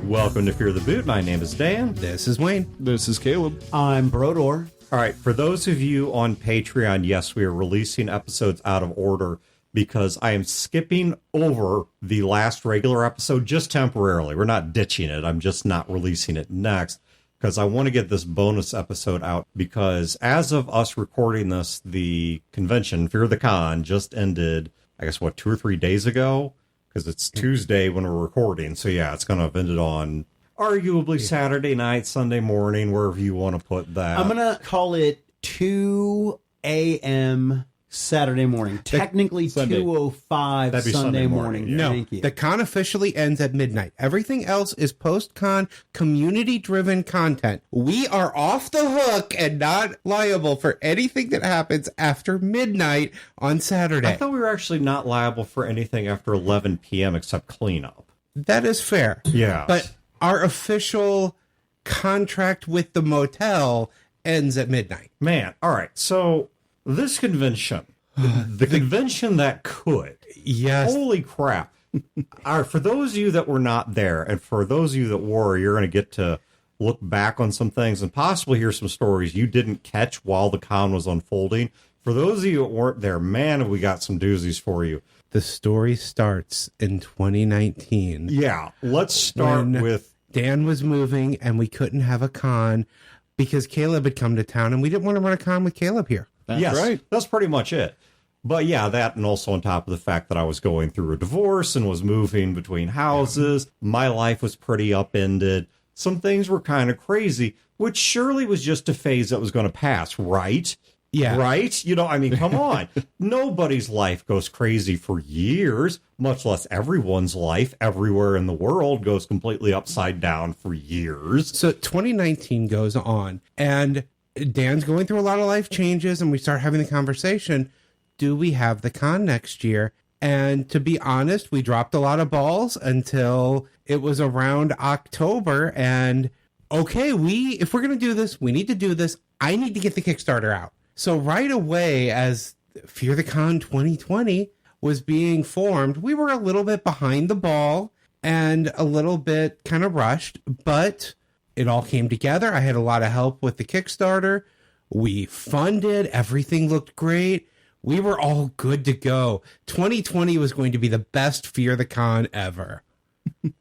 Welcome to Fear the Boot. My name is Dan. This is Wayne. This is Caleb. I'm Brodeur. All right, for those of you on Patreon, yes, we are releasing episodes out of order because I am skipping over the last regular episode just temporarily. We're not ditching it. I'm just not releasing it next because I want to get this bonus episode out because as of us recording this, the convention, Fear the Con, just ended, I guess, 2 or 3 days ago? Because it's Tuesday when we're recording. So, yeah, it's going to have ended on arguably Saturday night, Sunday morning, wherever you want to put that. I'm going to call it 2 a.m. Saturday morning. Technically 2:05 Sunday morning. Yeah. No, Thank you. the con officially ends at midnight. Everything else is post-con, community-driven content. We are off the hook and not liable for anything that happens after midnight on Saturday. I thought we were actually not liable for anything after 11 p.m. except cleanup. That is fair. Yeah. But our official contract with the motel ends at midnight. Man, all right. So this convention, the convention that could. Yes. Holy crap. All right, for those of you that were not there, and for those of you that were, you're going to get to look back on some things and possibly hear some stories you didn't catch while the con was unfolding. For those of you that weren't there, man, have we got some doozies for you. The story starts in 2019. Yeah, let's start with... Dan was moving and we couldn't have a con because Caleb had come to town and we didn't want to run a con with Caleb here. That's right. That's pretty much it. But yeah, that and also on top of the fact that I was going through a divorce and was moving between houses. My life was pretty upended. Some things were kind of crazy, which surely was just a phase that was going to pass, right? Yeah. Right? You know, I mean, come on. Nobody's life goes crazy for years, much less everyone's life everywhere in the world goes completely upside down for years. So 2019 goes on and Dan's going through a lot of life changes and we start having the conversation. Do we have the con next year? And to be honest, we dropped a lot of balls until it was around October. And okay, if we're going to do this, we need to do this. I need to get the Kickstarter out. So right away, as Fear the Con 2020 was being formed, we were a little bit behind the ball and a little bit kind of rushed, but it all came together. I had a lot of help with the Kickstarter. We funded. Everything looked great. We were all good to go. 2020 was going to be the best Fear the Con ever.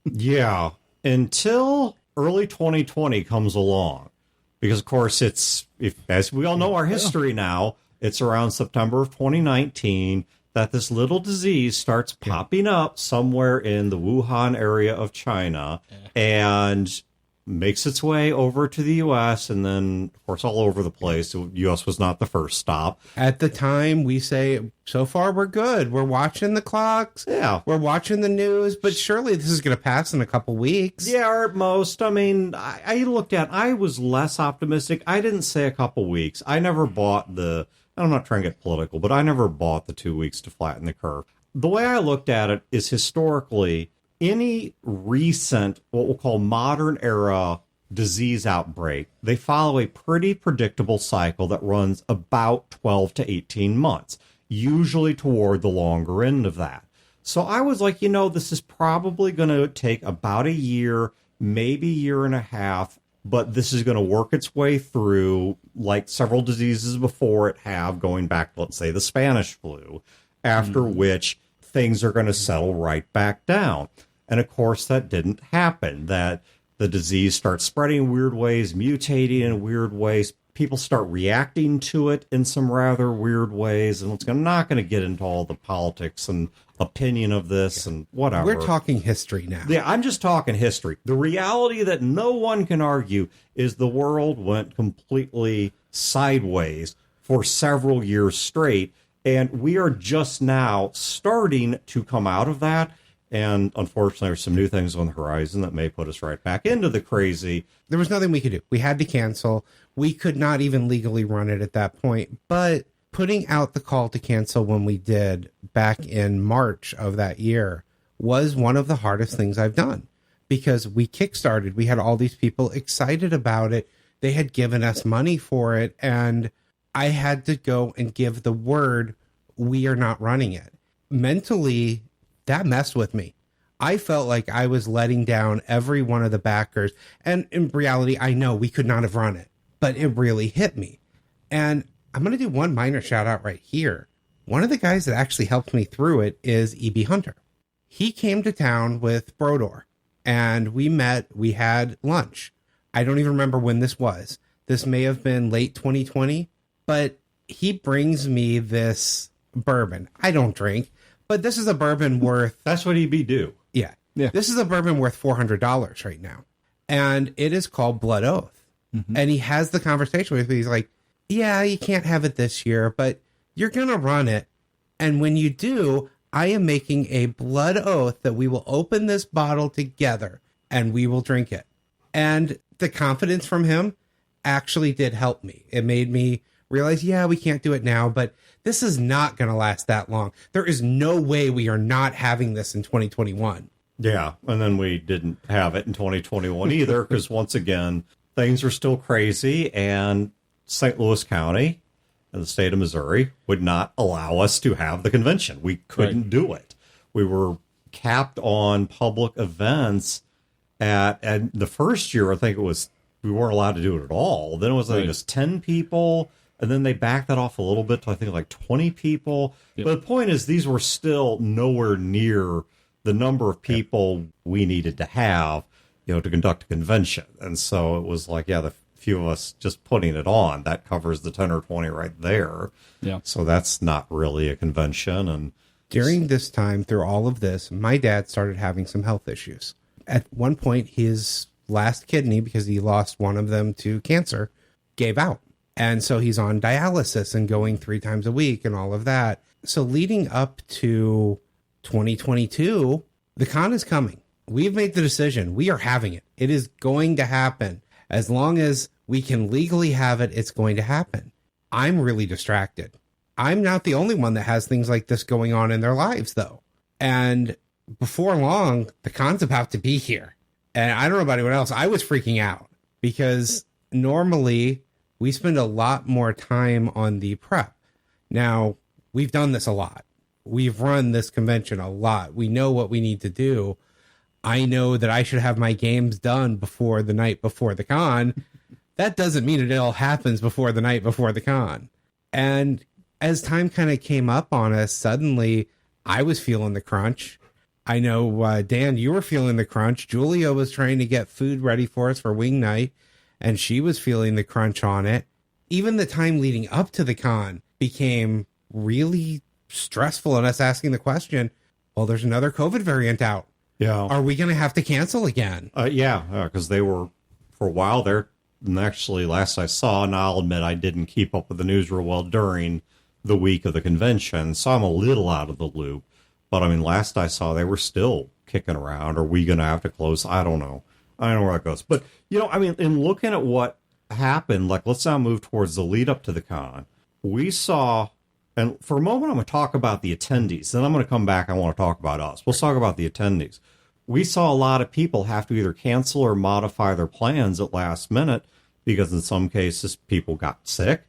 Yeah, until early 2020 comes along. Because, of course, as we all know our history now, it's around September of 2019 that this little disease starts popping up somewhere in the Wuhan area of China and makes its way over to the U.S. and then, of course, all over the place. The U.S. was not the first stop. At the time, we say, so far, we're good. We're watching the clocks. Yeah. We're watching the news, but surely this is going to pass in a couple weeks. Yeah, or at most. I mean, I was less optimistic. I didn't say a couple weeks. I never bought I'm not trying to get political, but I never bought the 2 weeks to flatten the curve. The way I looked at it is historically, any recent, what we'll call modern era disease outbreak, they follow a pretty predictable cycle that runs about 12 to 18 months, usually toward the longer end of that. So I was like, this is probably going to take about a year, maybe a year and a half, but this is going to work its way through like several diseases before it have, going back to, let's say, the Spanish flu, after which things are going to settle right back down. And of course, that didn't happen, that the disease starts spreading in weird ways, mutating in weird ways. People start reacting to it in some rather weird ways. And I'm not going to get into all the politics and opinion of this and whatever. We're talking history now. Yeah, I'm just talking history. The reality that no one can argue is the world went completely sideways for several years straight. And we are just now starting to come out of that. And unfortunately, there's some new things on the horizon that may put us right back into the crazy. There was nothing we could do. We had to cancel. We could not even legally run it at that point. But putting out the call to cancel when we did back in March of that year was one of the hardest things I've done. Because we kickstarted. We had all these people excited about it. They had given us money for it. And I had to go and give the word, we are not running it. Mentally, that messed with me. I felt like I was letting down every one of the backers. And in reality, I know we could not have run it, but it really hit me. And I'm going to do one minor shout out right here. One of the guys that actually helped me through it is E.B. Hunter. He came to town with Brodeur, and we met. We had lunch. I don't even remember when this was. This may have been late 2020, but he brings me this bourbon. I don't drink, but this is a bourbon worth... That's what EB do. Yeah. This is a bourbon worth $400 right now. And it is called Blood Oath. Mm-hmm. And he has the conversation with me. He's like, yeah, you can't have it this year, but you're going to run it. And when you do, I am making a blood oath that we will open this bottle together and we will drink it. And the confidence from him actually did help me. It made me realize, yeah, we can't do it now, but this is not going to last that long. There is no way we are not having this in 2021. Yeah, and then we didn't have it in 2021 either, because once again, things are still crazy, and St. Louis County and the state of Missouri would not allow us to have the convention. We couldn't do it. We were capped on public events and the first year, I think it was, we weren't allowed to do it at all. Then it was, I think it was 10 people, and then they backed that off a little bit to, I think, like 20 people. Yep. But the point is, these were still nowhere near the number of people we needed to have, to conduct a convention. And so it was like, the few of us just putting it on, that covers the 10 or 20 right there. Yeah. So that's not really a convention. And during this time, through all of this, my dad started having some health issues. At one point, his last kidney, because he lost one of them to cancer, gave out. And so he's on dialysis and going 3 times a week and all of that. So leading up to 2022, the con is coming. We've made the decision. We are having it. It is going to happen. As long as we can legally have it, it's going to happen. I'm really distracted. I'm not the only one that has things like this going on in their lives, though. And before long, the con's about to be here. And I don't know about anyone else. I was freaking out because normally we spend a lot more time on the prep. Now, we've done this a lot. We've run this convention a lot. We know what we need to do. I know that I should have my games done before the night before the con. That doesn't mean it all happens before the night before the con. And as time kind of came up on us, suddenly I was feeling the crunch. I know, Dan, you were feeling the crunch. Julia was trying to get food ready for us for wing night, and she was feeling the crunch on it. Even the time leading up to the con became really stressful, and us asking the question, well, there's another COVID variant out. Yeah. Are we going to have to cancel again? Because they were, for a while there, and actually last I saw, and I'll admit I didn't keep up with the news real well during the week of the convention, so I'm a little out of the loop. But I mean, last I saw, they were still kicking around. Are we going to have to close? I don't know. I don't know where that goes. But, in looking at what happened, like, let's now move towards the lead up to the con. We saw, and for a moment, I'm going to talk about the attendees. Then I'm going to come back. I want to talk about us. Let's talk about the attendees. We saw a lot of people have to either cancel or modify their plans at last minute because in some cases, people got sick.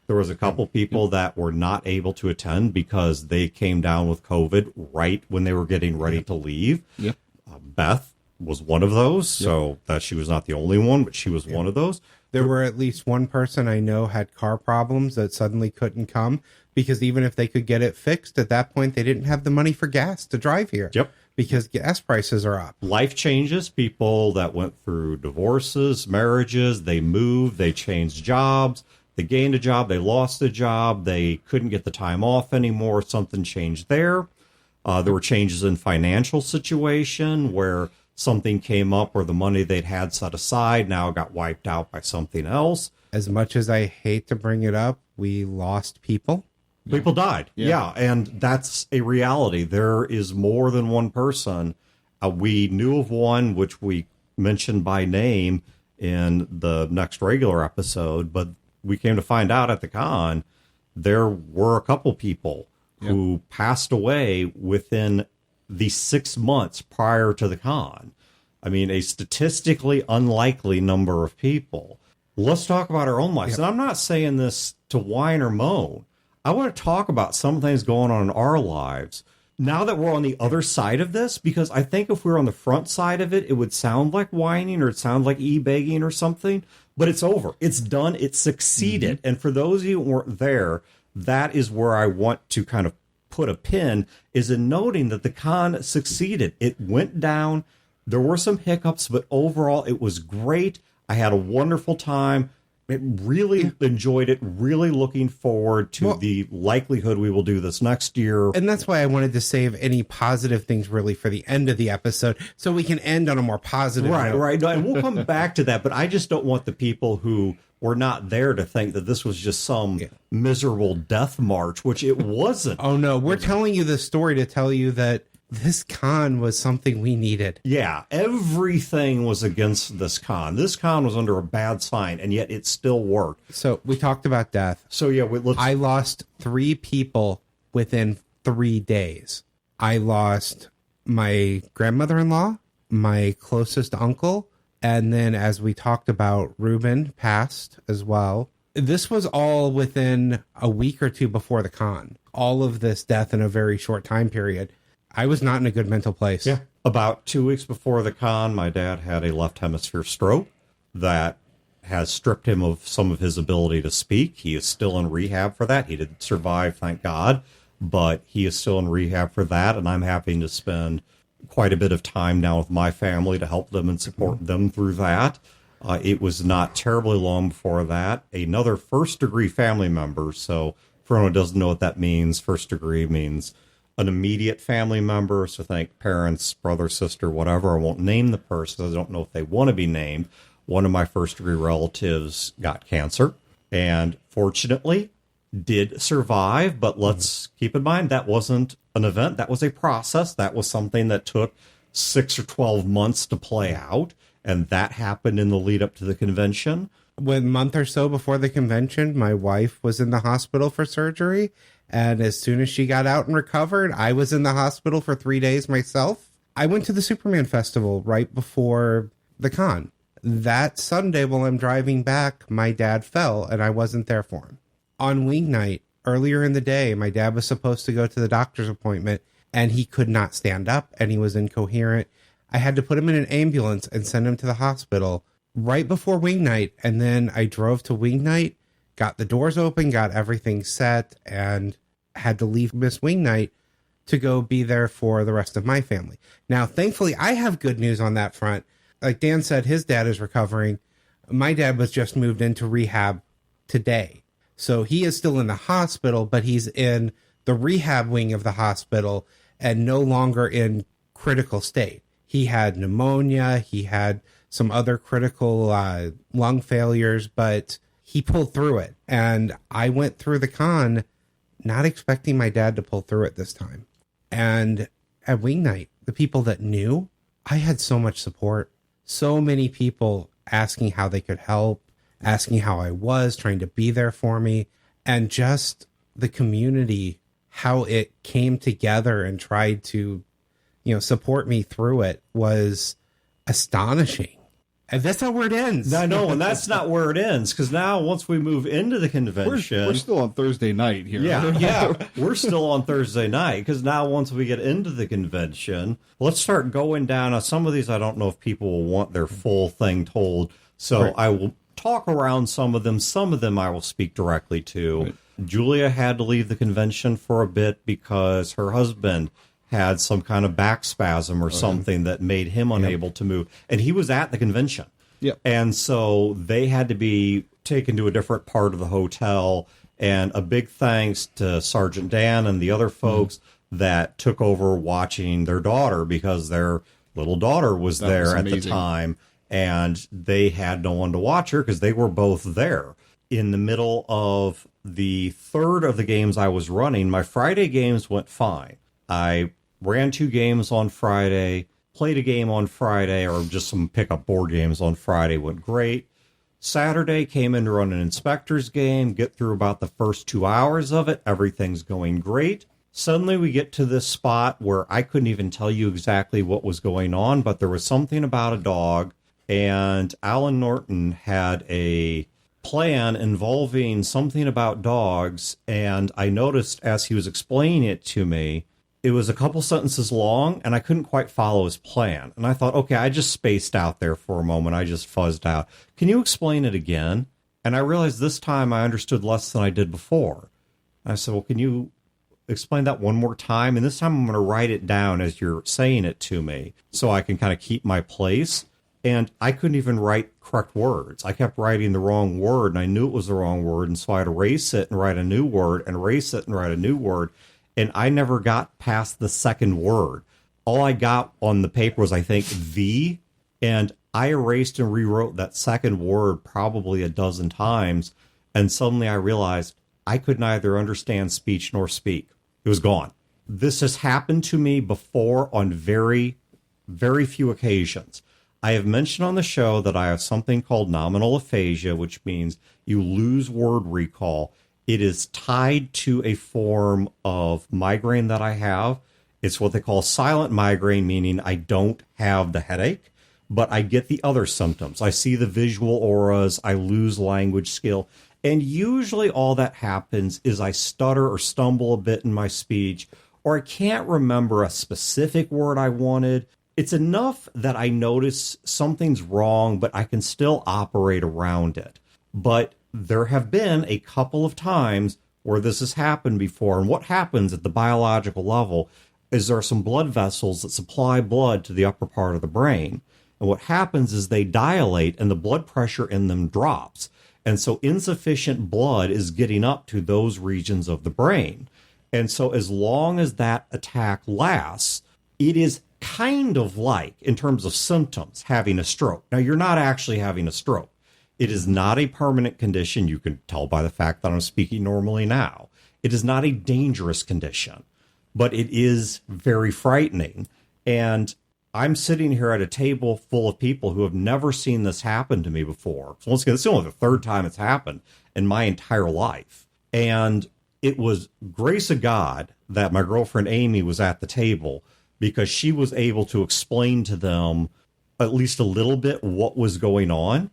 There was a couple people that were not able to attend because they came down with COVID right when they were getting ready to leave. Yep. Beth was one of those, so that she was not the only one, but she was one of those. There were at least one person I know had car problems that suddenly couldn't come because even if they could get it fixed, at that point, they didn't have the money for gas to drive here. Yep. Because gas prices are up. Life changes. People that went through divorces, marriages, they moved, they changed jobs. They gained a job, they lost a job, they couldn't get the time off anymore, something changed there. There were changes in financial situation where something came up where the money they'd had set aside now got wiped out by something else. As much as I hate to bring it up, we lost people. People died, and that's a reality. There is more than one person. We knew of one, which we mentioned by name in the next regular episode, but we came to find out at the con, there were a couple people who passed away within the 6 months prior to the con. I mean, a statistically unlikely number of people. Let's talk about our own lives. And I'm not saying this to whine or moan. I want to talk about some things going on in our lives, now that we're on the other side of this, because I think if we were on the front side of it, it would sound like whining or it sound like e-begging or something, but it's over. It's done. It succeeded. And for those of you who weren't there, that is where I want to kind of put a pin, is in noting that the con succeeded. It went down. There were some hiccups, but overall it was great. I had a wonderful time. Really enjoyed it. Really looking forward to the likelihood we will do this next year. And that's why I wanted to save any positive things really for the end of the episode, so we can end on a more positive note. Right. No, and we'll come back to that, but I just don't want the people who were not there to think that this was just some miserable death march, which it wasn't. Oh, no. We're telling you this story to tell you that this con was something we needed. Yeah, everything was against this con. This con was under a bad sign, and yet it still worked. So we talked about death. So yeah, I lost 3 people within 3 days. I lost my grandmother-in-law, my closest uncle, and then as we talked about, Ruben passed as well. This was all within a week or two before the con. All of this death in a very short time period. I was not in a good mental place. Yeah. About 2 weeks before the con, my dad had a left hemisphere stroke that has stripped him of some of his ability to speak. He is still in rehab for that. He didn't survive, thank God, but he is still in rehab for that, and I'm having to spend quite a bit of time now with my family to help them and support them through that. It was not terribly long before that. Another first-degree family member, so for anyone who doesn't know what that means, first degree means an immediate family member, so think parents, brother, sister, whatever. I won't name the person. I don't know if they want to be named. One of my first-degree relatives got cancer and fortunately did survive, but let's keep in mind that wasn't an event. That was a process. That was something that took 6 or 12 months to play out, and that happened in the lead up to the convention. A month or so before the convention, my wife was in the hospital for surgery. And as soon as she got out and recovered, I was in the hospital for 3 days myself. I went to the Superman Festival right before the con. That Sunday, while I'm driving back, my dad fell and I wasn't there for him. On wing night, earlier in the day, my dad was supposed to go to the doctor's appointment and he could not stand up and he was incoherent. I had to put him in an ambulance and send him to the hospital right before wing night. And then I drove to wing night, got the doors open, got everything set, and had to leave Miss Wing Night to go be there for the rest of my family. Now, thankfully, I have good news on that front. Like Dan said, his dad is recovering. My dad was just moved into rehab today. So he is still in the hospital, but he's in the rehab wing of the hospital and no longer in critical state. He had pneumonia. He had some other critical lung failures, but he pulled through it. And I went through the con not expecting my dad to pull through it this time. And at wing night, the people that knew, I had so much support. So many people asking how they could help, asking how I was, trying to be there for me. And just the community, how it came together and tried to, support me through it was astonishing. And that's not where it ends. I know, and that's not where it ends, because now once we move into the convention... We're still on Thursday night here. Yeah, we're still on Thursday night, because now once we get into the convention, let's start going down. Now, some of these, I don't know if people will want their full thing told, so right. I will talk around some of them. Some of them I will speak directly to. Right. Julia had to leave the convention for a bit because her husband had some kind of back spasm or something that made him unable to move. And he was at the convention. Yep. And so they had to be taken to a different part of the hotel. And a big thanks to Sergeant Dan and the other folks that took over watching their daughter, because their little daughter was there at the time. And they had no one to watch her because they were both there. In the middle of the third of the games I was running, my Friday games went fine. I ran 2 games on Friday, played a game on Friday, or just some pickup board games on Friday, went great. Saturday came in to run an inspector's game, get through about the first 2 hours of it. Everything's going great. Suddenly we get to this spot where I couldn't even tell you exactly what was going on, but there was something about a dog, and Alan Norton had a plan involving something about dogs, and I noticed as he was explaining it to me, it was a couple sentences long, and I couldn't quite follow his plan. And I thought, okay, I just spaced out there for a moment. I just fuzzed out. Can you explain it again? And I realized this time I understood less than I did before. I said, well, can you explain that one more time? And this time I'm going to write it down as you're saying it to me so I can kind of keep my place. And I couldn't even write correct words. I kept writing the wrong word, and I knew it was the wrong word. And so I'd erase it and write a new word, and erase it and write a new word. And I never got past the second word. All I got on the paper was, I think, the, and I erased and rewrote that second word probably a dozen times. And suddenly I realized I could neither understand speech nor speak. It was gone. This has happened to me before on very, very few occasions. I have mentioned on the show that I have something called nominal aphasia, which means you lose word recall. It is tied to a form of migraine that I have. It's what they call silent migraine, meaning I don't have the headache, but I get the other symptoms. I see the visual auras. I lose language skill. And usually all that happens is I stutter or stumble a bit in my speech, or I can't remember a specific word I wanted. It's enough that I notice something's wrong, but I can still operate around it. But there have been a couple of times where this has happened before. And what happens at the biological level is there are some blood vessels that supply blood to the upper part of the brain. And what happens is they dilate and the blood pressure in them drops. And so insufficient blood is getting up to those regions of the brain. And so as long as that attack lasts, it is kind of like, in terms of symptoms, having a stroke. Now, you're not actually having a stroke. It is not a permanent condition. You can tell by the fact that I'm speaking normally now. It is not a dangerous condition, but it is very frightening. And I'm sitting here at a table full of people who have never seen this happen to me before. So once again, it's only the third time it's happened in my entire life. And it was grace of God that my girlfriend Amy was at the table, because she was able to explain to them at least a little bit what was going on.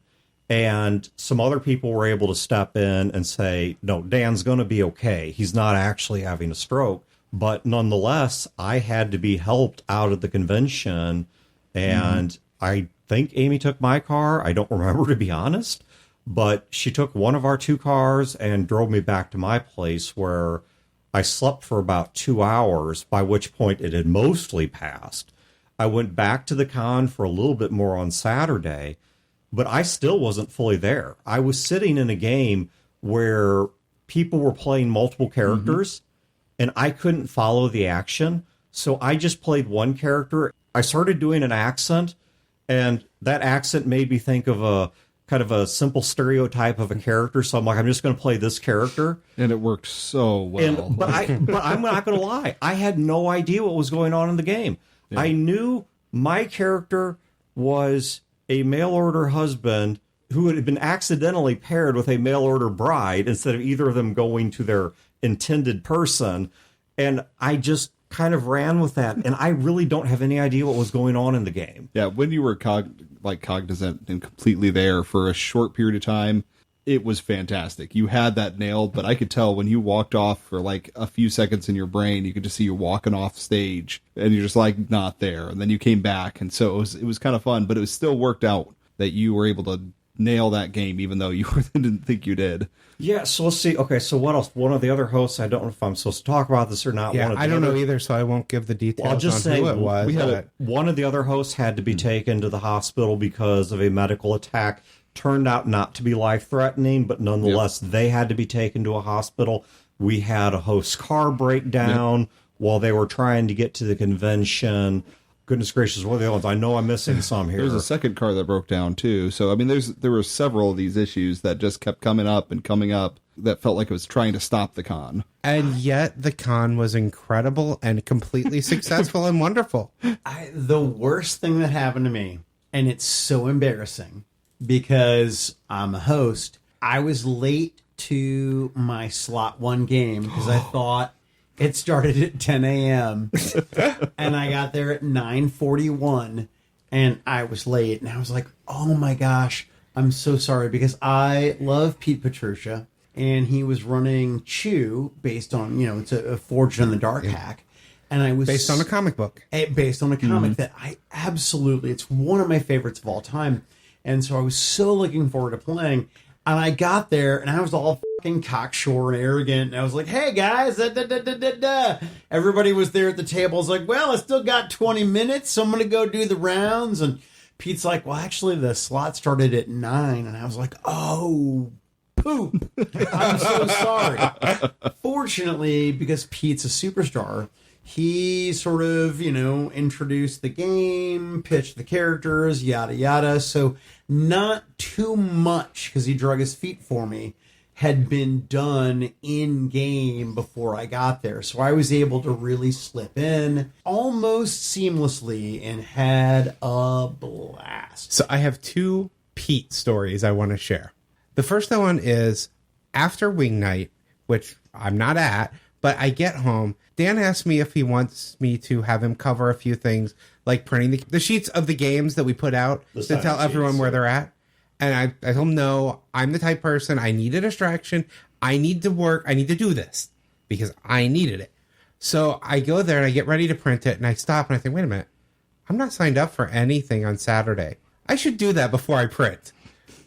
And some other people were able to step in and say, no, Dan's going to be okay. He's not actually having a stroke. But nonetheless, I had to be helped out of the convention. And I think Amy took my car. I don't remember, to be honest. But she took one of our two cars and drove me back to my place, where I slept for about 2 hours, by which point it had mostly passed. I went back to the con for a little bit more on Saturday, but I still wasn't fully there. I was sitting in a game where people were playing multiple characters, and I couldn't follow the action. So I just played one character. I started doing an accent, and that accent made me think of a kind of a simple stereotype of a character. So I'm like, I'm just going to play this character. And it worked so well. But I'm not going to lie. I had no idea what was going on in the game. Yeah. I knew my character was a mail order husband who had been accidentally paired with a mail order bride instead of either of them going to their intended person. And I just kind of ran with that. And I really don't have any idea what was going on in the game. Yeah, when you were cognizant and completely there for a short period of time, it was fantastic. You had that nailed, but I could tell when you walked off for like a few seconds in your brain, you could just see you walking off stage and you're just like not there. And then you came back. And so it was kind of fun, but it was still worked out that you were able to nail that game, even though you didn't think you did. Yeah, so let's see. Okay, so what else? One of the other hosts, I don't know if I'm supposed to talk about this or not. Yeah, I don't know either, so I won't give the details. I'll just say who it was. One of the other hosts had to be taken to the hospital because of a medical attack. Turned out not to be life-threatening, but nonetheless, they had to be taken to a hospital. We had a host's car break down while they were trying to get to the convention. Goodness gracious, what are the other ones? I know I'm missing some here. There's a second car that broke down, too. So, I mean, there were several of these issues that just kept coming up that felt like it was trying to stop the con. And yet the con was incredible and completely successful and wonderful. The worst thing that happened to me, and it's so embarrassing because I'm a host, I was late to my slot 1 game because I thought it started at 10 a.m. and I got there at 9:41 and I was late. And I was like, oh my gosh, I'm so sorry, because I love Pete Petruccia and he was running Chew based on, it's a Forged in the Dark hack. And I was Based on a comic book. based on a comic that I absolutely, it's one of my favorites of all time. And so I was so looking forward to playing. And I got there and I was all fucking cocksure and arrogant. And I was like, hey guys, da, da, da, da, da, da. Everybody was there at the table. I was like, well, I still got 20 minutes, so I'm going to go do the rounds. And Pete's like, well, actually the slot started at 9. And I was like, oh, poop. I'm so sorry. Fortunately, because Pete's a superstar, he sort of, introduced the game, pitched the characters, yada, yada. So not too much, because he drug his feet for me, had been done in game before I got there. So I was able to really slip in almost seamlessly and had a blast. So I have 2 Pete stories I want to share. The first one is after wing night, which I'm not at, but I get home. Dan asked me if he wants me to have him cover a few things, like printing the sheets of the games that we put out to tell everyone where they're at. And I told him, no, I'm the type person, I need a distraction. I need to work. I need to do this because I needed it. So I go there and I get ready to print it and I stop and I think, wait a minute, I'm not signed up for anything on Saturday. I should do that before I print.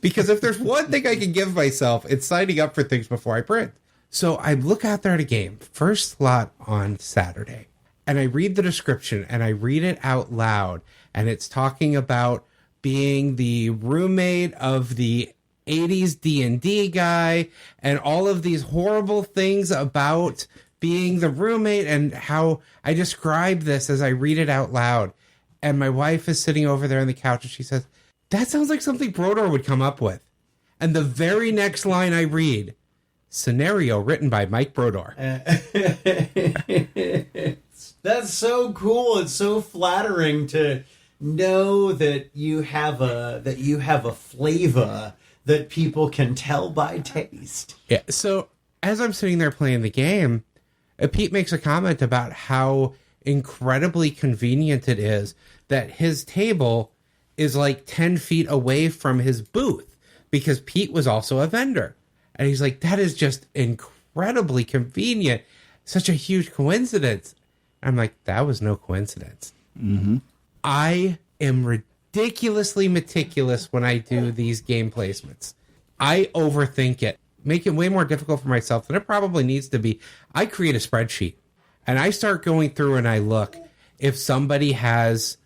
Because if there's one thing I can give myself, it's signing up for things before I print. So I look out there at a game, first slot on Saturday, and I read the description and I read it out loud. And it's talking about being the roommate of the 80s D&D guy and all of these horrible things about being the roommate and how I describe this as I read it out loud. And my wife is sitting over there on the couch and she says, that sounds like something Brodeur would come up with. And the very next line I read, scenario written by Mike Brodeur. That's so cool. It's so flattering to know that you have a flavor that people can tell by taste. Yeah. So as I'm sitting there playing the game, Pete makes a comment about how incredibly convenient it is that his table is like 10 feet away from his booth because Pete was also a vendor. And he's like, that is just incredibly convenient. Such a huge coincidence. I'm like, that was no coincidence. Mm-hmm. I am ridiculously meticulous when I do these game placements. I overthink it, make it way more difficult for myself than it probably needs to be. I create a spreadsheet and I start going through and I look. If somebody has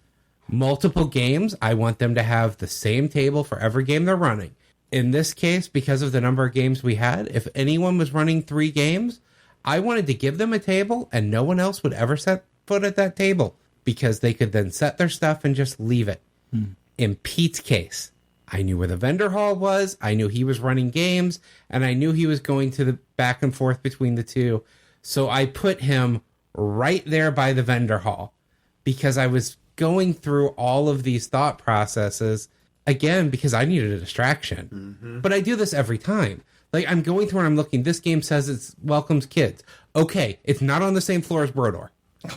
multiple games, I want them to have the same table for every game they're running. In this case, because of the number of games we had, if anyone was running 3 games, I wanted to give them a table and no one else would ever set foot at that table because they could then set their stuff and just leave it. In Pete's case, I knew where the vendor hall was, I knew he was running games, and I knew he was going to the back and forth between the two. So I put him right there by the vendor hall because I was going through all of these thought processes again because I needed a distraction. Mm-hmm. But I do this every time. Like I'm going through and I'm looking, this game says it welcomes kids. Okay, it's not on the same floor as Brodeur.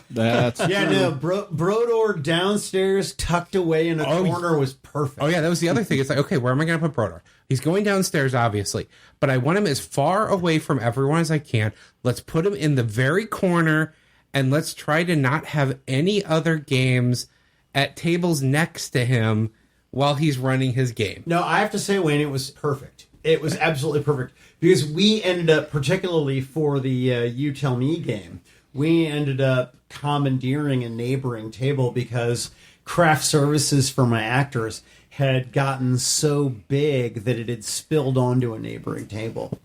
That's yeah, true. no, Brodeur downstairs tucked away in a corner was perfect. Oh yeah, that was the other thing. It's like, okay, where am I going to put Brodeur? He's going downstairs, obviously, but I want him as far away from everyone as I can. Let's put him in the very corner and let's try to not have any other games at tables next to him while he's running his game. No, I have to say, Wayne, it was perfect. It was absolutely perfect because we ended up, particularly for the You Tell Me game, we ended up commandeering a neighboring table because craft services for my actors had gotten so big that it had spilled onto a neighboring table.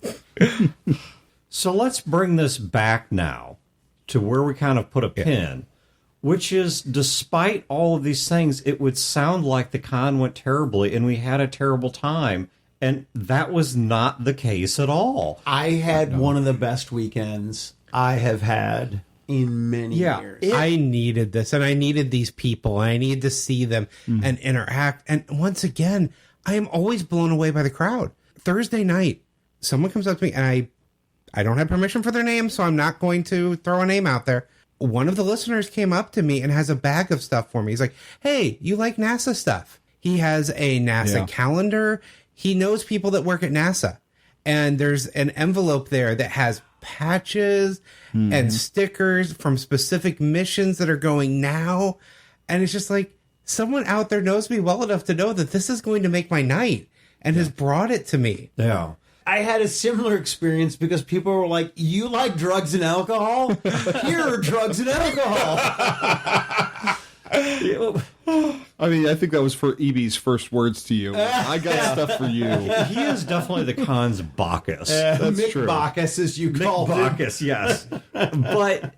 So let's bring this back now to where we kind of put a pin, which is despite all of these things, it would sound like the con went terribly and we had a terrible time. And that was not the case at all. I had one of the best weekends I have had in many years. I needed this, and I needed these people, and I needed to see them and interact. And once again, I am always blown away by the crowd. Thursday night, someone comes up to me, and I don't have permission for their name, so I'm not going to throw a name out there. One of the listeners came up to me and has a bag of stuff for me. He's like, hey, you like NASA stuff? He has a NASA calendar. He knows people that work at NASA. And there's an envelope there that has patches and stickers from specific missions that are going now. And it's just like, someone out there knows me well enough to know that this is going to make my night and has brought it to me. Yeah. I had a similar experience because people were like, "You like drugs and alcohol? Here are drugs and alcohol." I mean, I think that was for EB's first words to you. I got stuff for you. He is definitely the con's Bacchus. That's Mick true. Bacchus, as you Mick called him. Bacchus, yes. But,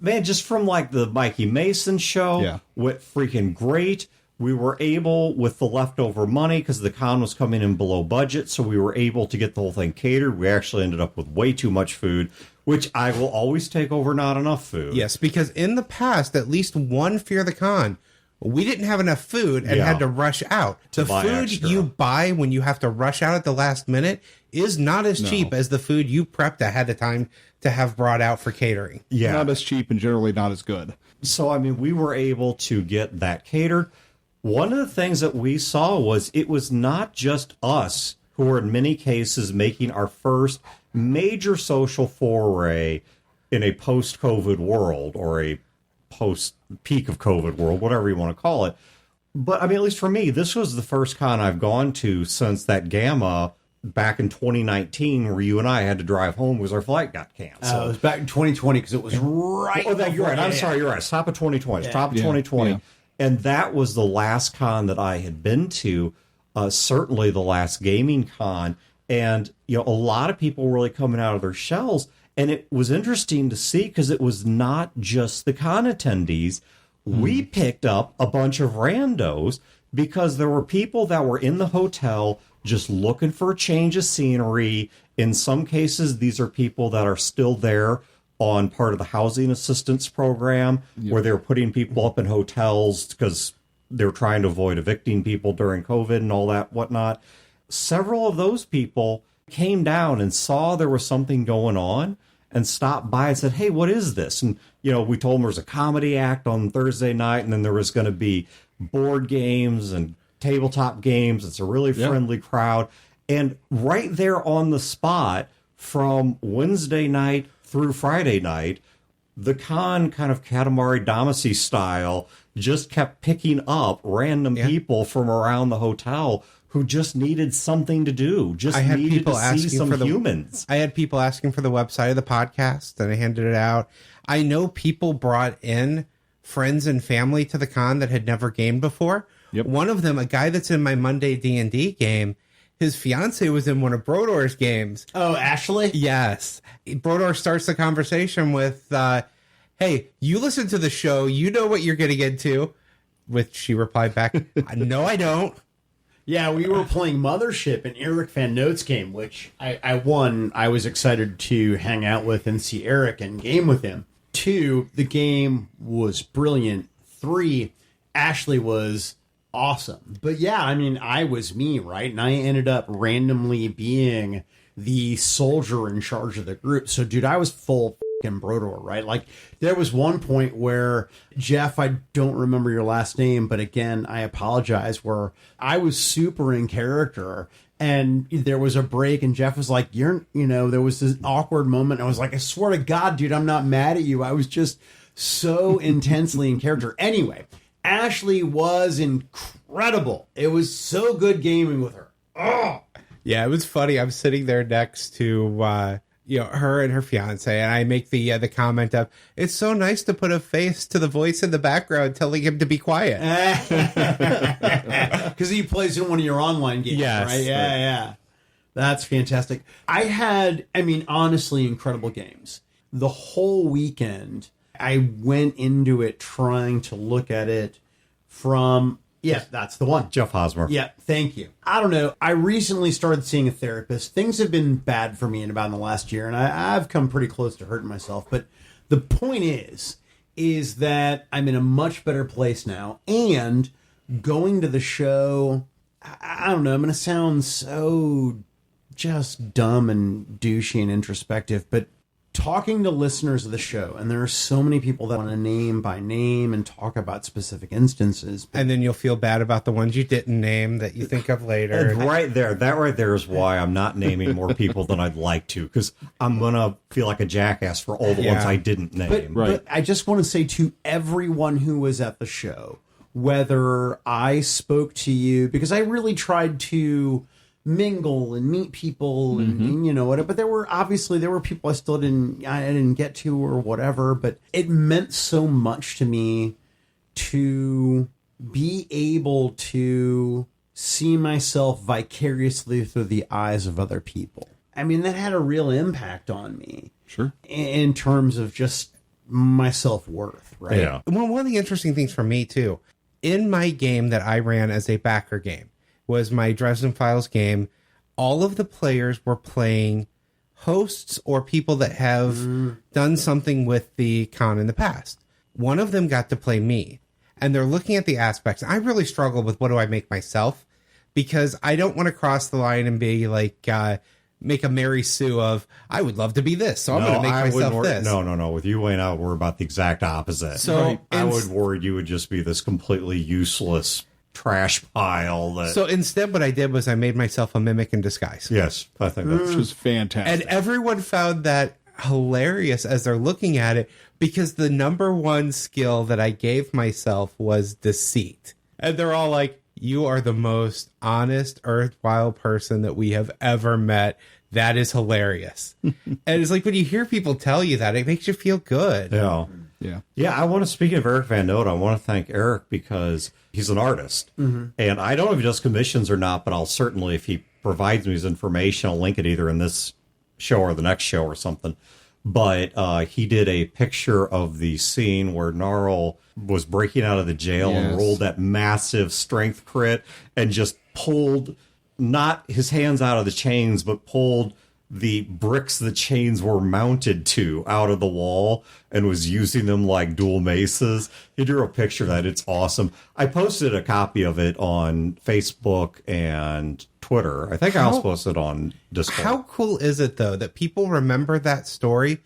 man, just from like the Mikey Mason show, Yeah. went freaking great. We were able, with the leftover money, because the con was coming in below budget, so we were able to get the whole thing catered. We actually ended up with way too much food, which I will always take over not enough food. Yes, because in the past, at least one Fear the Con, we didn't have enough food and Yeah. had to rush out. The buy food extra. you buy when you have to rush out at the last minute is not as cheap as the food you prepped ahead of time to have brought out for catering. Yeah. Not as cheap and generally not as good. So, I mean, we were able to get that catered. One of the things that we saw was it was not just us who were in many cases making our first major social foray in a post-COVID world or a post-peak of COVID world, whatever you want to call it. But, I mean, at least for me, this was the first con I've gone to since that Gamma back in 2019 where you and I had to drive home because our flight got canceled. It was back in 2020 because it was right. Oh, that, you're right. before- I'm sorry. You're right. Stop at 2020. Stop at Yeah. 2020. Yeah. And that was the last con that I had been to, certainly the last gaming con. And, you know, a lot of people were really coming out of their shells. And it was interesting to see because it was not just the con attendees. We picked up a bunch of randos because there were people that were in the hotel just looking for a change of scenery. In some cases, these are people that are still there on part of the housing assistance program where they're putting people up in hotels because they're trying to avoid evicting people during COVID and all that whatnot. Several of those people came down and saw there was something going on and stopped by and said, "Hey, what is this?" And, you know, we told them there was a comedy act on Thursday night and then there was going to be board games and tabletop games. It's a really friendly crowd. And right there on the spot from Wednesday night through Friday night, the con kind of Katamari Damacy style just kept picking up random people from around the hotel who just needed something to do, just I had needed people to see asking some for the humans. I had people asking for the website of the podcast, and I handed it out. I know people brought in friends and family to the con that had never gamed before. Yep. One of them, a guy that's in my Monday D&D game, his fiance was in one of Brodeur's games. Oh, Ashley? Yes. Brodeur starts the conversation with, "Hey, you listen to the show. You know what you're getting into." Which she replied back, "No, I don't." Yeah, we were playing Mothership, an Eric Van Notes game, which I won. I was excited to hang out with and see Eric and game with him. 2, the game was brilliant. 3, Ashley was awesome. But yeah, I mean, I was me, right? And I ended up randomly being the soldier in charge of the group. So, dude, I was full fucking Brodeur, right? Like, there was one point where, Jeff, I don't remember your last name, but again, I apologize, where I was super in character. And there was a break, and Jeff was like, there was this awkward moment. I was like, I swear to God, dude, I'm not mad at you. I was just so intensely in character. Anyway, Ashley was incredible. It was so good gaming with her. Oh, Yeah, it was funny. I'm sitting there next to her and her fiance, and I make the comment of, "It's so nice to put a face to the voice in the background telling him to be quiet." because he plays in one of your online games, Yes. right? Yeah. That's fantastic. I had, honestly, incredible games. The whole weekend, I went into it trying to look at it from, yes, that's the one. Jeff Hosmer. Yeah, thank you. I don't know. I recently started seeing a therapist. Things have been bad for me in about the last year, and I've come pretty close to hurting myself. But the point is that I'm in a much better place now, and going to the show, I don't know, I'm going to sound so just dumb and douchey and introspective, but talking to listeners of the show, and there are so many people that want to name by name and talk about specific instances. And then you'll feel bad about the ones you didn't name that you think of later. And that right there is why I'm not naming more people than I'd like to, because I'm going to feel like a jackass for all the ones I didn't name. But I just want to say to everyone who was at the show, whether I spoke to you, because I really tried to mingle and meet people and you know whatever, but there were people I didn't get to or whatever, but it meant so much to me to be able to see myself vicariously through the eyes of other people. I mean, that had a real impact on me. Sure. In terms of just my self-worth, right? Yeah. Well, one of the interesting things for me, too, in my game that I ran as a backer game, was my Dresden Files game. All of the players were playing hosts or people that have done something with the con in the past. One of them got to play me, and they're looking at the aspects. I really struggle with what do I make myself, because I don't want to cross the line and be like, make a Mary Sue of, I would love to be this, so I'm going to make myself this. No. With you, Wayne, I would worry about the exact opposite. So I would worry you would just be this completely useless trash pile. So instead, what I did was I made myself a mimic in disguise. Yes, I think that's Which was fantastic. And everyone found that hilarious as they're looking at it, because the number one skill that I gave myself was deceit. And they're all like, you are the most honest, erstwhile person that we have ever met. That is hilarious. And it's like when you hear people tell you that, it makes you feel good. Yeah. I want to, speaking of Eric Van Note, I want to thank Eric because he's an artist. And I don't know if he does commissions or not, but I'll certainly, if he provides me his information, I'll link it either in this show or the next show or something. But he did a picture of the scene where Gnarl was breaking out of the jail and rolled that massive strength crit and just pulled not his hands out of the chains, but pulled the bricks the chains were mounted to out of the wall and was using them like dual maces. He drew a picture of that. It's awesome. I posted a copy of it on Facebook and Twitter. I think I also posted on Discord. How cool is it, though, that people remember that story?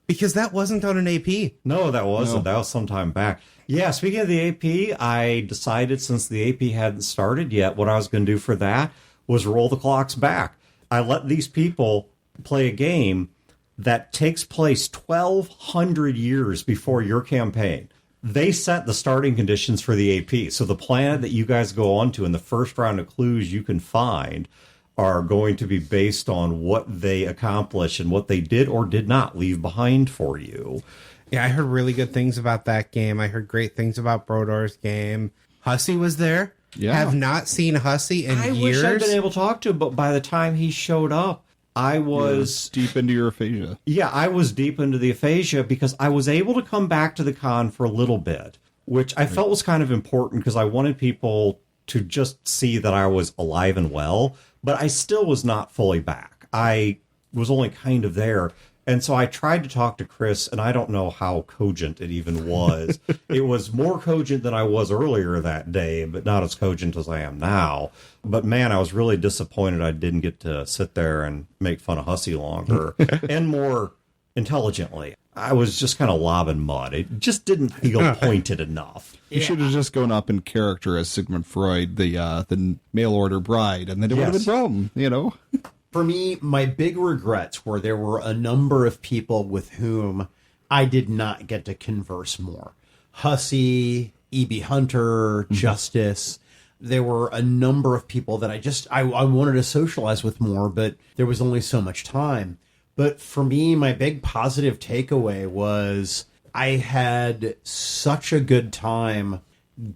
Because that wasn't on an AP. No, that wasn't. That was some time back. Yeah, speaking of the AP, I decided since the AP hadn't started yet, what I was going to do for that was roll the clocks back. I let these people play a game that takes place 1,200 years before your campaign. They set the starting conditions for the AP. So the planet that you guys go on to in the first round of clues you can find are going to be based on what they accomplish and what they did or did not leave behind for you. Yeah, I heard really good things about that game. I heard great things about Brodeur's game. Hussey was there. Yeah. Have not seen Hussey in years. I wish I'd been able to talk to him, but by the time he showed up, I was deep into your aphasia. Yeah, I was deep into the aphasia because I was able to come back to the con for a little bit, which I felt was kind of important because I wanted people to just see that I was alive and well, but I still was not fully back. I was only kind of there. And so I tried to talk to Chris, and I don't know how cogent it even was. It was more cogent than I was earlier that day, but not as cogent as I am now. But man, I was really disappointed I didn't get to sit there and make fun of Hussey longer and more intelligently. I was just kind of lobbing mud. It just didn't feel pointed enough. You should have just gone up in character as Sigmund Freud, the mail order bride, and then it would have been problem, you know? For me, my big regrets were there were a number of people with whom I did not get to converse more. Hussey, E.B. Hunter, Justice. There were a number of people that I wanted to socialize with more, but there was only so much time. But for me, my big positive takeaway was I had such a good time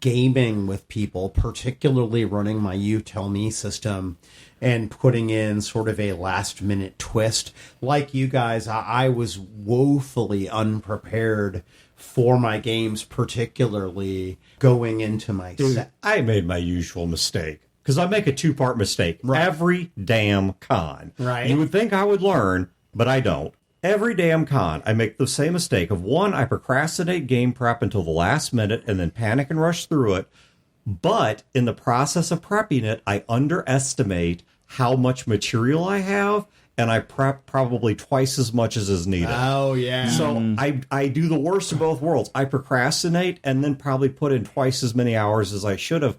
gaming with people, particularly running my You Tell Me system and putting in sort of a last minute twist. Like you guys, I was woefully unprepared for my games, particularly going into my set. I made my usual mistake because I make a two-part mistake every damn con. Right. You would think I would learn, but I don't. Every damn con, I make the same mistake of one, I procrastinate game prep until the last minute and then panic and rush through it. But in the process of prepping it, I underestimate how much material I have and I prep probably twice as much as is needed. Oh, yeah. So I do the worst of both worlds. I procrastinate and then probably put in twice as many hours as I should have.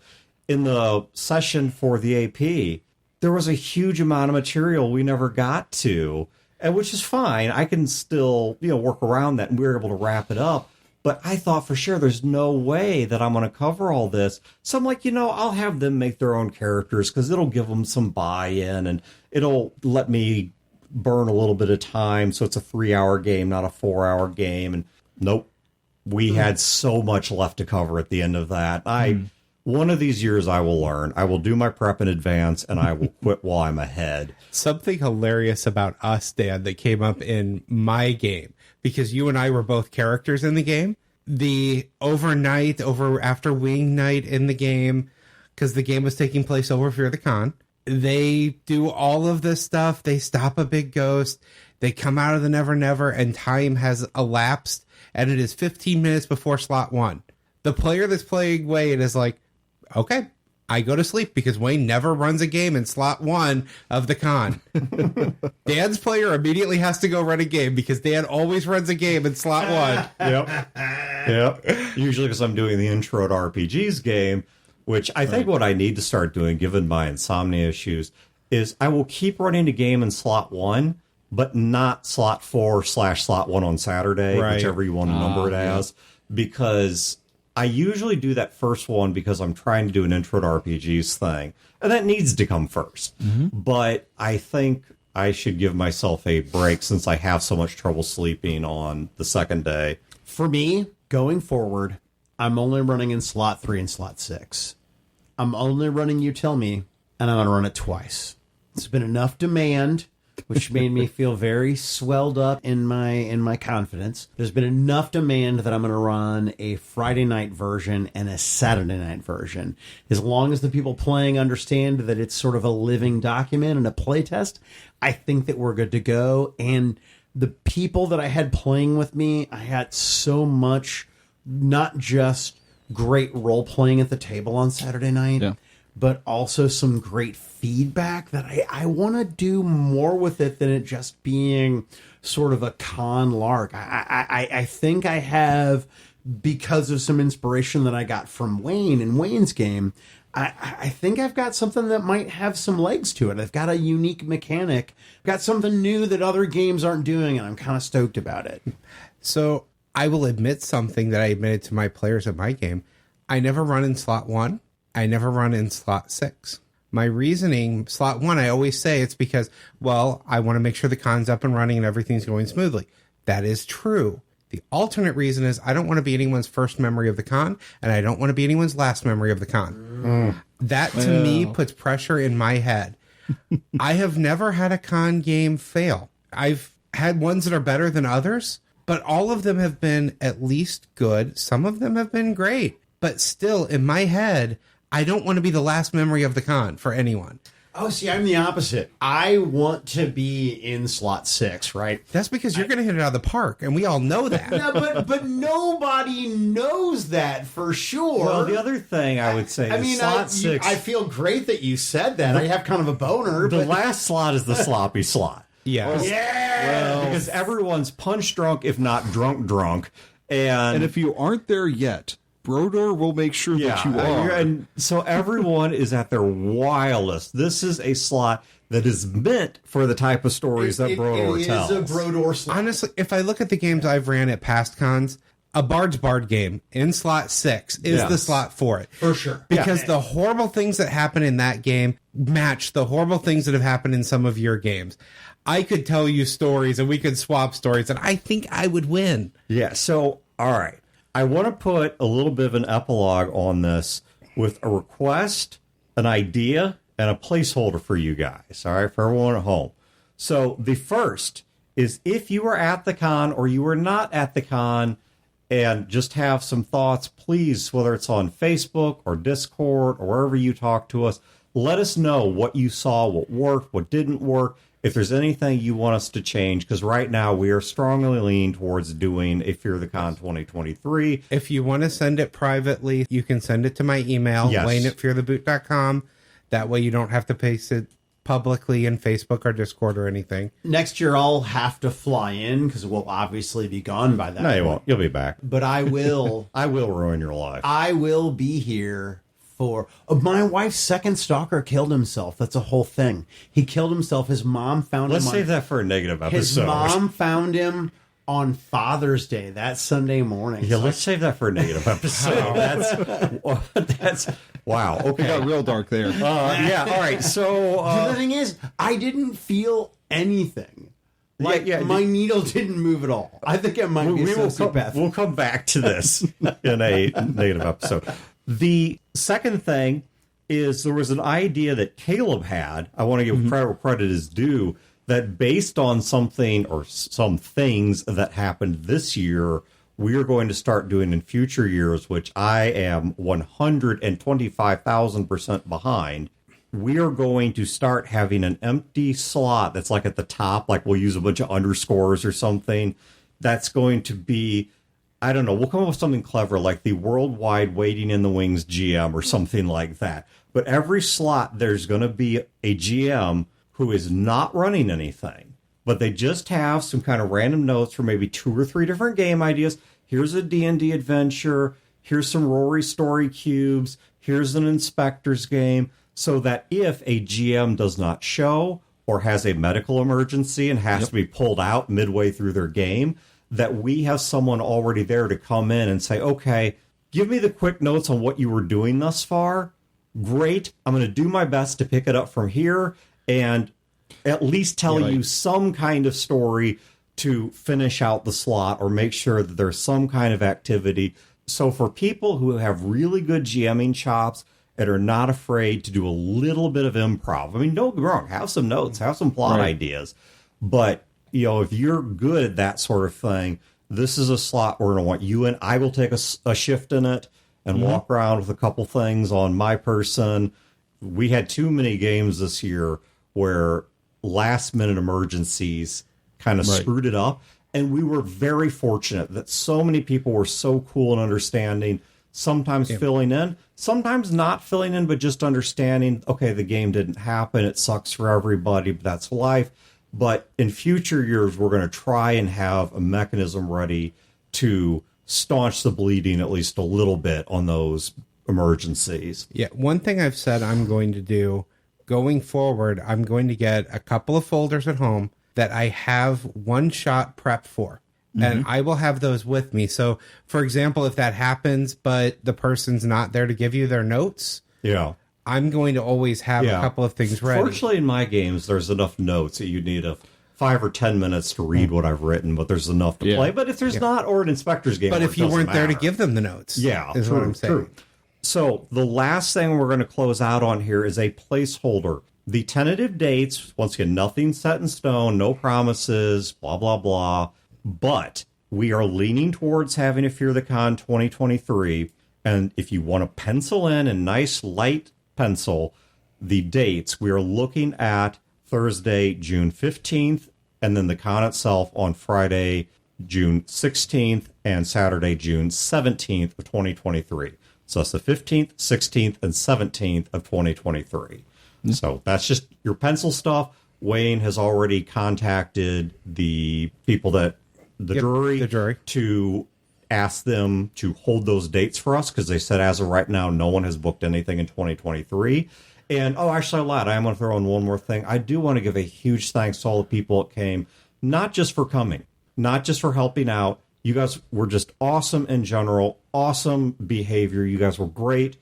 In the session for the AP, there was a huge amount of material we never got to, and which is fine. I can still, work around that, and we were able to wrap it up. But I thought for sure there's no way that I'm going to cover all this. So I'm like, I'll have them make their own characters because it'll give them some buy-in and it'll let me burn a little bit of time. So it's a 3-hour game, not a 4-hour game. And nope, we had so much left to cover at the end of that. One of these years I will learn. I will do my prep in advance and I will quit while I'm ahead. Something hilarious about us, Dan, that came up in my game, because you and I were both characters in the game. The after wing night in the game, because the game was taking place over Fear the Con, they do all of this stuff. They stop a big ghost. They come out of the Never Never, and time has elapsed, and it is 15 minutes before slot 1. The player that's playing Wayne is like, okay, I go to sleep because Wayne never runs a game in slot 1 of the con. Dan's player immediately has to go run a game because Dan always runs a game in slot 1. Yep. Usually because I'm doing the intro to RPGs game, which I think what I need to start doing, given my insomnia issues, is I will keep running a game in slot 1, but not slot 4/slot 1 on Saturday, Right. whichever you want to number it as, because I usually do that first one because I'm trying to do an intro to RPGs thing, and that needs to come first. But I think I should give myself a break since I have so much trouble sleeping on the second day. For me, going forward, I'm only running in slot 3 and slot 6. I'm only running You Tell Me, and I'm going to run it twice. It's been enough demand, which made me feel very swelled up in my confidence. There's been enough demand that I'm going to run a Friday night version and a Saturday night version. As long as the people playing understand that it's sort of a living document and a playtest, I think that we're good to go. And the people that I had playing with me, I had so much, not just great role playing at the table on Saturday night, but also some great feedback that I want to do more with it than it just being sort of a con lark. I think I have, because of some inspiration that I got from Wayne and Wayne's game, I think I've got something that might have some legs to it. I've got a unique mechanic. I've got something new that other games aren't doing, and I'm kind of stoked about it. So I will admit something that I admitted to my players at my game. I never run in slot 1. I never run in slot 6. My reasoning, slot 1, I always say it's because, well, I want to make sure the con's up and running and everything's going smoothly. That is true. The alternate reason is I don't want to be anyone's first memory of the con, and I don't want to be anyone's last memory of the con. That, to me, puts pressure in my head. I have never had a con game fail. I've had ones that are better than others, but all of them have been at least good. Some of them have been great. But still, in my head, I don't want to be the last memory of the con for anyone. Oh, see, I'm the opposite. I want to be in slot 6, right? That's because you're going to hit it out of the park, and we all know that. No, but nobody knows that for sure. Well, the other thing I would say is slot 6. I feel great that you said that. I have kind of a boner. The but last slot is the sloppy slot. Yeah. Because everyone's punch drunk, if not drunk. And if you aren't there yet, Brodeur will make sure that you are. And so everyone is at their wildest. This is a slot that is meant for the type of stories that Brodeur tells. It is a Brodeur slot. Honestly, if I look at the games I've ran at past cons, a Bard's Bard game in slot 6 is the slot for it. For sure. Because the horrible things that happen in that game match the horrible things that have happened in some of your games. I could tell you stories and we could swap stories, and I think I would win. Yeah, so, all right. I want to put a little bit of an epilogue on this with a request, an idea, and a placeholder for you guys, all right, for everyone at home. So the first is if you were at the con or you were not at the con and just have some thoughts, please, whether it's on Facebook or Discord or wherever you talk to us, let us know what you saw, what worked, what didn't work. If there's anything you want us to change, because right now we are strongly leaning towards doing a Fear the Con 2023. If you want to send it privately, you can send it to my email, Yes. Wayne@feartheboot.com. That way you don't have to paste it publicly in Facebook or Discord or anything. Next year, I'll have to fly in because we'll obviously be gone by that No, you point. won't. You'll be back. But I will. I will ruin your life. I will be here for my wife's second stalker killed himself. That's a whole thing. He killed himself. His mom found Let's him. save that for a negative episode. His mom found him on Father's Day that Sunday morning. Yeah, let's save that for a negative episode. That's wow. It Okay. got real dark there. Yeah. All right. So The thing is, I didn't feel anything. Like yeah, my needle didn't move at all. I think I might be a sociopath. we'll come back to this in a negative episode. The second thing is there was an idea that Caleb had. I want to give credit where credit is due. That based on something or some things that happened this year, we are going to start doing in future years, which I am 125,000% behind. We are going to start having an empty slot that's like at the top, like we'll use a bunch of underscores or something. That's going to be, I don't know, we'll come up with something clever like the Worldwide Waiting in the Wings GM or something like that. But every slot, there's going to be a GM who is not running anything, but they just have some kind of random notes for maybe 2 or 3 different game ideas. Here's a D&D adventure. Here's some Rory story cubes. Here's an inspector's game. So that if a GM does not show or has a medical emergency and has to be pulled out midway through their game, that we have someone already there to come in and say, okay, give me the quick notes on what you were doing thus far. Great. I'm going to do my best to pick it up from here and at least tell you some kind of story to finish out the slot or make sure that there's some kind of activity. So for people who have really good GMing chops and are not afraid to do a little bit of improv, I mean, don't get me wrong, have some notes, have some plot ideas. But, you know, if you're good at that sort of thing, this is a slot we're going to want you in. I will take a shift in it and walk around with a couple things on my person. We had too many games this year where last minute emergencies kind of screwed it up. And we were very fortunate that so many people were so cool and understanding, sometimes filling in, sometimes not filling in, but just understanding, okay, the game didn't happen. It sucks for everybody, but that's life. But in future years, we're going to try and have a mechanism ready to staunch the bleeding at least a little bit on those emergencies. Yeah, one thing I've said I'm going to do going forward, I'm going to get a couple of folders at home that I have one-shot prep for. And I will have those with me. So, for example, if that happens, but the person's not there to give you their notes, I'm going to always have a couple of things ready. Fortunately, in my games, there's enough notes that you need 5 or 10 minutes to read what I've written, but there's enough to play. But if there's not, or an inspector's game, But where if it you weren't doesn't there to matter. give them the notes, is true, what I'm saying. true. So the last thing we're going to close out on here is a placeholder. The tentative dates, once again, nothing set in stone, no promises, blah, blah, blah. But we are leaning towards having a Fear the Con 2023. And if you want to pencil in nice light pencil the dates, we are looking at Thursday, June 15th, and then the con itself on Friday, June 16th, and Saturday, June 17th of 2023. So that's the 15th, 16th, and 17th of 2023. So that's just your pencil stuff. Wayne has already contacted the people that the jury to ask them to hold those dates for us because they said as of right now, no one has booked anything in 2023. And, actually, I lied. I am going to throw in one more thing. I do want to give a huge thanks to all the people that came, not just for coming, not just for helping out. You guys were just awesome in general, awesome behavior. You guys were great.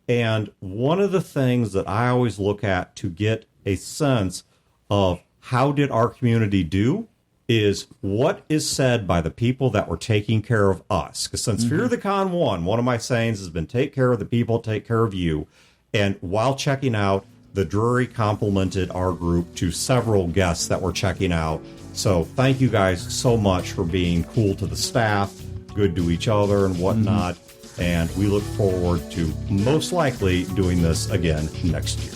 And one of the things that I always look at to get a sense of how did our community do is what is said by the people that were taking care of us. Because since Fear the Con 1, one of my sayings has been take care of the people, take care of you. And while checking out, the jury complimented our group to several guests that were checking out. So thank you guys so much for being cool to the staff, good to each other and whatnot. And we look forward to most likely doing this again next year.